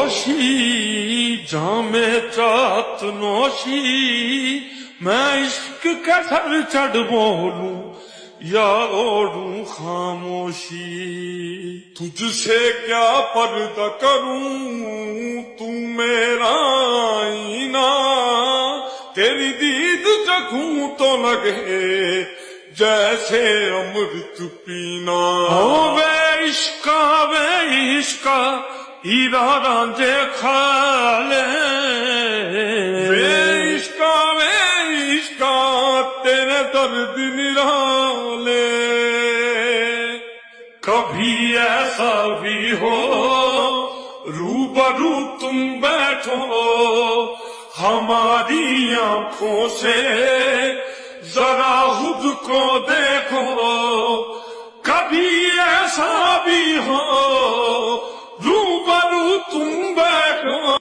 نوشی جام چات نوشی میں عشق کا سر چڑھ بولوں یا اوڑوں خاموشی تجھ سے کیا پردہ کروں تو میرا آئینہ تیری دید جگوں تو لگے جیسے امرت پینا وے عشقا ہیرا رانجے کھالے وے عشقا تیرے درد نرالے کبھی ایسا بھی ہو روبرو تم بیٹھو ہماری آنکھوں سے ذرا خود کو دیکھو کبھی ایسا بھی ہو روبرو تم